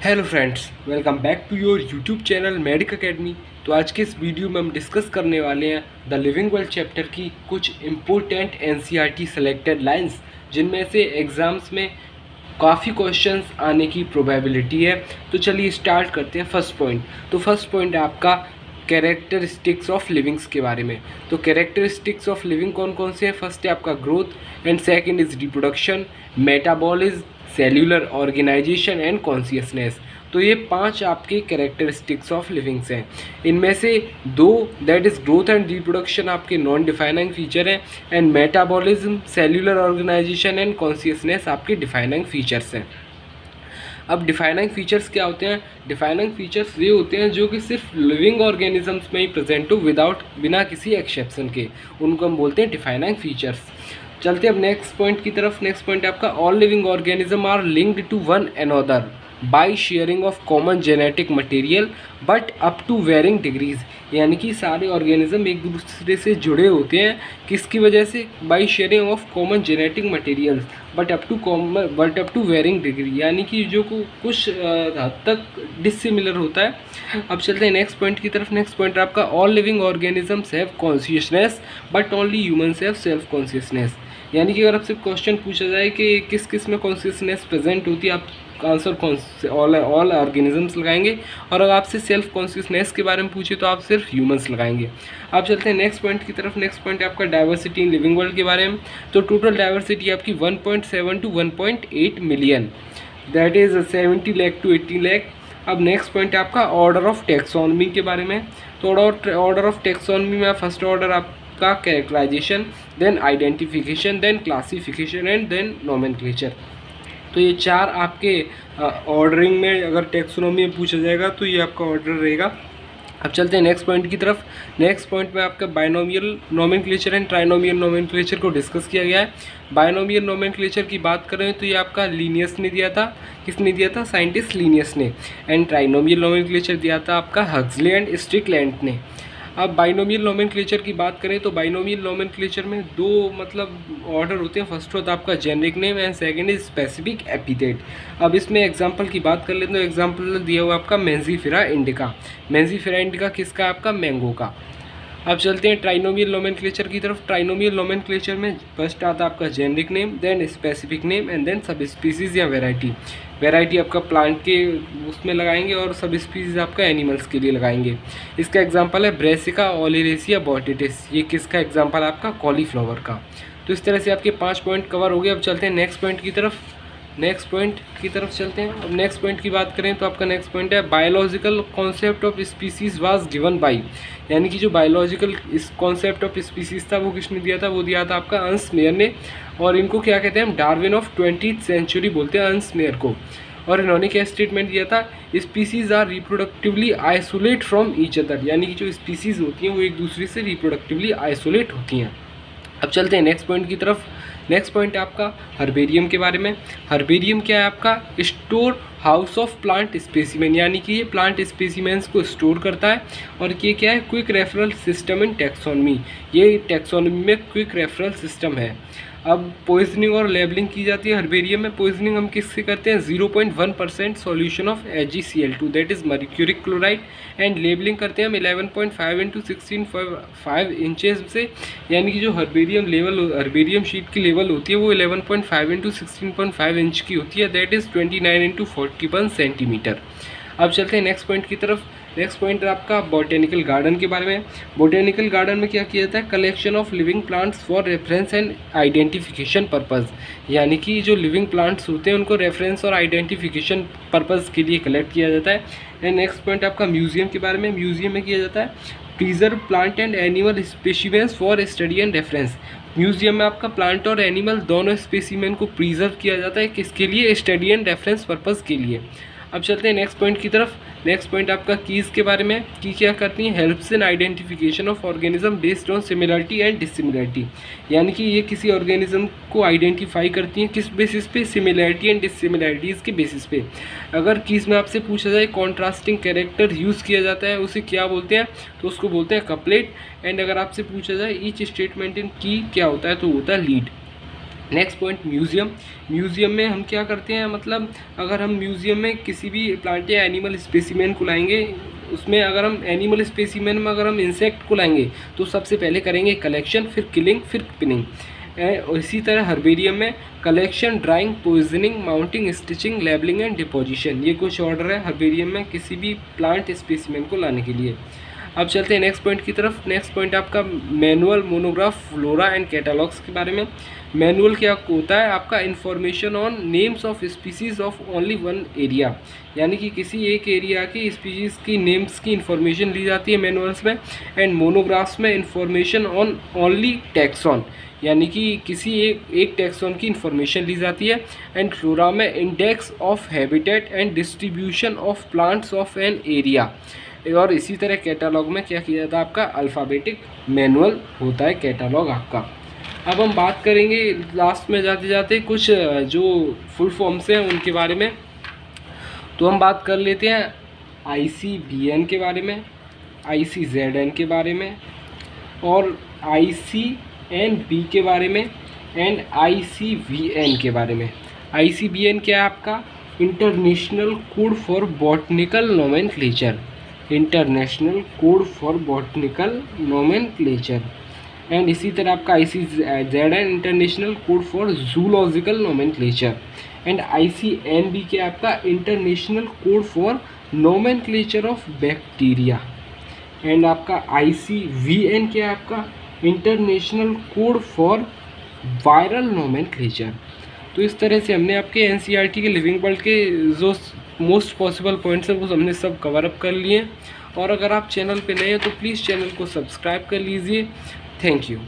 Hello friends, welcome back to your YouTube channel Medic Academy. तो आज के इस वीडियो में हम डिस्कस करने वाले हैं द लिविंग वर्ल्ड चैप्टर की कुछ इम्पोर्टेंट एनसीईआरटी सेलेक्टेड लाइंस, जिनमें से एग्ज़ाम्स में काफ़ी क्वेश्चंस आने की प्रोबेबिलिटी है। तो चलिए स्टार्ट करते हैं। फर्स्ट पॉइंट, तो फर्स्ट पॉइंट है आपका कैरेक्टरिस्टिक्स ऑफ लिविंग्स के बारे में। तो कैरेक्टरिस्टिक्स ऑफ लिविंग कौन कौन से हैं? फर्स्ट है आपका growth and second is reproduction, metabolism, cellular organisation and consciousness. तो ये 5 आपके कैरेक्टरिस्टिक्स ऑफ लिविंग्स हैं। इनमें से 2 that is growth and reproduction आपके नॉन डिफाइनिंग फीचर हैं, and metabolism, cellular organisation and consciousness आपके डिफाइनिंग फीचर्स हैं। अब डिफाइनिंग फीचर्स क्या होते हैं? डिफाइनिंग फीचर्स ये होते हैं जो कि सिर्फ लिविंग ऑर्गेनिजम्स में ही प्रेजेंट हो बिना किसी एक्सेप्शन के, उनको हम बोलते हैं डिफाइनिंग फीचर्स। चलते अब नेक्स्ट पॉइंट की तरफ। नेक्स्ट पॉइंट है आपका all living organism are linked to one another by sharing of common genetic material but up to varying degrees. यानी कि सारे ऑर्गेनिज्म एक दूसरे से जुड़े होते हैं, किसकी वजह से? By sharing of common genetic materials but up to varying degree, यानी कि जो कुछ हद तक डिसिमिलर होता है। अब चलते हैं नेक्स्ट पॉइंट की तरफ। नेक्स्ट पॉइंट है आपका all living organisms have consciousness but only humans have self consciousness. यानी कि अगर आपसे क्वेश्चन पूछा जाए कि किस किस में कॉन्शियसनेस प्रेजेंट होती है, आप आंसर ऑल ऑर्गेनिजम्स लगाएंगे, और अगर आपसे सेल्फ कॉन्शियसनेस के बारे में पूछे तो आप सिर्फ ह्यूमंस लगाएंगे। आप चलते हैं नेक्स्ट पॉइंट की तरफ। नेक्स्ट पॉइंट है आपका डाइवर्सिटी इन लिविंग वर्ल्ड के बारे में। तो टोटल डाइवर्सिटी आपकी 1.7 to 1.8 million, that is 70 lakh to 80 lakh. अब नेक्स्ट पॉइंट है आपका ऑर्डर ऑफ टैक्सोनॉमी के बारे में। तो ऑर्डर ऑफ टैक्सोनॉमी में फर्स्ट ऑर्डर आपका characterisation, then identification, then classification and then nomenclature. तो ये 4 आपके ऑर्डरिंग में अगर टैक्सोनॉमी में पूछा जाएगा तो ये आपका ऑर्डर रहेगा। अब चलते हैं नेक्स्ट पॉइंट की तरफ। नेक्स्ट पॉइंट में आपका binomial nomenclature and trinomial nomenclature को डिस्कस किया गया है। बाइनोमियल नोमेनक्लेचर की बात करें तो ये आपका लीनियस ने दिया था। किसने दिया था? साइंटिस्ट लीनियस ने। एंड ट्राइनोमियल नोमेनक्लेचर दिया था आपका हक्सले एंड स्ट्रिकलैंड ने। अब बाइनोमियल नोमेनक्लेचर की बात करें तो बाइनोमियल नोमेनक्लेचर में 2 ऑर्डर होते हैं। फर्स्ट होता है आपका generic name and second is specific epithet. अब इसमें एग्जांपल की बात कर लेते हैं तो एग्जांपल दिया हुआ आपका मेंजीफेरा इंडिका। मेंजीफेरा इंडिका किसका? आपका मैंगो का। अब चलते हैं ट्राइनोमियल नोमेनक्लेचर की तरफ। ट्राइनोमियल नोमेनक्लेचर में फर्स्ट आता है आपका generic name, then specific name and then subspecies या वेराइटी। वेराइटी आपका प्लांट के उसमें लगाएंगे और सब स्पीसीज आपका एनिमल्स के लिए लगाएंगे। इसका एग्जांपल है ब्रेसिका ओलिरेसिया बॉटिटिस। ये किसका एग्जांपल? आपका कॉलीफ्लावर का। तो इस तरह से आपके 5 पॉइंट कवर हो गए। अब चलते हैं नेक्स्ट पॉइंट की तरफ। नेक्स्ट पॉइंट की तरफ चलते हैं। अब नेक्स्ट पॉइंट की बात करें तो आपका नेक्स्ट पॉइंट है biological concept of species was given by. यानी कि जो बायोलॉजिकल इस कॉन्सेप्ट ऑफ स्पीसीज था वो किसने दिया था? वो दिया था आपका अंस मेयर ने। और इनको क्या कहते हैं? हम डार्विन ऑफ 20th सेंचुरी बोलते हैं अंस मेयर को। और इन्होंने क्या स्टेटमेंट दिया था? Species are reproductively isolate from each other. यानी कि जो स्पीसीज होती हैं वो एक दूसरे से रिप्रोडक्टिवली आइसोलेट होती हैं। अब चलते हैं नेक्स्ट पॉइंट की तरफ। नेक्स्ट पॉइंट है आपका हर्बेरियम के बारे में। हर्बेरियम क्या है? आपका store house of plant specimen. यानी कि ये प्लांट स्पेसिमेंस को स्टोर करता है। और ये क्या है? Quick referral system in taxonomy. ये टैक्सोनॉमी में क्विक रेफरल सिस्टम है। अब पॉइजनिंग और लेबलिंग की जाती है हर्बेरियम में। पॉइजनिंग हम किससे करते हैं? 0.1% solution of AgCl2 that is mercuric chloride. And labelling करते हैं हम 11.5 इंटू 16.5 इंचेस से। यानी कि जो हर्बेरियम शीट की लेवल होती है वो 11.5 इंटू 16.5 इंच की होती है, दैट इज़ 29 इंटू 41 सेंटीमीटर। अब चलते हैं नेक्स्ट पॉइंट की तरफ। नेक्स्ट पॉइंट है आपका बोटेनिकल गार्डन के बारे में। बोटेनिकल गार्डन में क्या किया जाता है? Collection of living plants for reference and identification purpose. यानी कि जो लिविंग प्लांट्स होते हैं उनको रेफरेंस और आइडेंटिफिकेशन पर्पज़ के लिए कलेक्ट किया जाता है। एंड नेक्स्ट पॉइंट आपका म्यूजियम के बारे में। म्यूजियम में किया जाता है preserve plant and animal specimens for study and reference. Museum में आपका प्लांट और एनिमल दोनों स्पेसिमेन को प्रिजर्व किया जाता है। किसके लिए? स्टडी एंड रेफरेंस पर्पज़ के लिए। अब चलते हैं नेक्स्ट पॉइंट की तरफ। नेक्स्ट पॉइंट आपका कीज़ के बारे में। की क्या करती हैं? Helps in identification of organism based on similarity and dissimilarity. यानी कि ये किसी ऑर्गेनिज्म को आइडेंटिफाई करती हैं किस बेसिस पे? सिमिलरिटी एंड डिसिमिलरिटीज़ के बेसिस पे। अगर कीज़ में आपसे पूछा जाए कॉन्ट्रास्टिंग कैरेक्टर यूज़ किया जाता है उसे क्या बोलते हैं? तो उसको बोलते हैं कपलेट। एंड अगर आपसे पूछा जाए ईच स्टेटमेंट इन की क्या होता है तो होता है lead. Next point museum. Museum में हम क्या करते हैं, मतलब अगर हम म्यूज़ियम में किसी भी प्लांट या एनिमल स्पेसिमेन को लाएंगे, उसमें अगर हम एनिमल स्पेसिमेन में अगर हम इंसेक्ट को लाएंगे तो सबसे पहले करेंगे कलेक्शन, फिर किलिंग, फिर पिनिंग। और इसी तरह हर्बेरियम में collection, drawing, poisoning, mounting, stitching, labelling and deposition, ये कुछ ऑर्डर है हर्बेरियम में किसी भी प्लांट स्पेसिमेन को लाने के लिए। अब चलते हैं नेक्स्ट पॉइंट की तरफ। नेक्स्ट पॉइंट आपका मैनुअल, मोनोग्राफ, फ्लोरा एंड कैटालॉग्स के बारे में। मैनुअल क्या होता है, आपका information on names of species of only one area, यानी कि किसी एक एरिया की स्पीसीज की नेम्स की इन्फॉर्मेशन ली जाती है मैनुअल्स में। एंड मोनोग्राफ्स में इन्फॉर्मेशन ऑन ओनली टैक्सॉन, यानी कि किसी एक टैक्सॉन की इन्फॉर्मेशन ली जाती है। एंड फ्लोरा में index of habitat and distribution of plants of an area. और इसी तरह कैटालॉग में क्या किया जाता है, आपका अल्फ़ाबेटिक मैनुअल होता है कैटालॉग आपका। अब हम बात करेंगे लास्ट में जाते जाते कुछ जो फुल फॉर्म्स हैं उनके बारे में। तो हम बात कर लेते हैं ICVN के बारे में, ICZN के बारे में, और ICNB के बारे में, एंड ICVN के बारे में। ICVN क्या है आपका, international code for botanical nomenclature, international code for botanical nomenclature. And इसी तरह आपका ICZN international code for zoological nomenclature. And ICNB के आपका international code for nomenclature of bacteria. And आपका ICVN के आपका international code for viral nomenclature. तो इस तरह से हमने आपके NCERT के लिविंग वर्ल्ड के जो मोस्ट पॉसिबल पॉइंट्स हैं वो हमने सब कवर अप कर लिए। और अगर आप चैनल पे नए हैं तो प्लीज़ चैनल को सब्सक्राइब कर लीजिए। Thank you.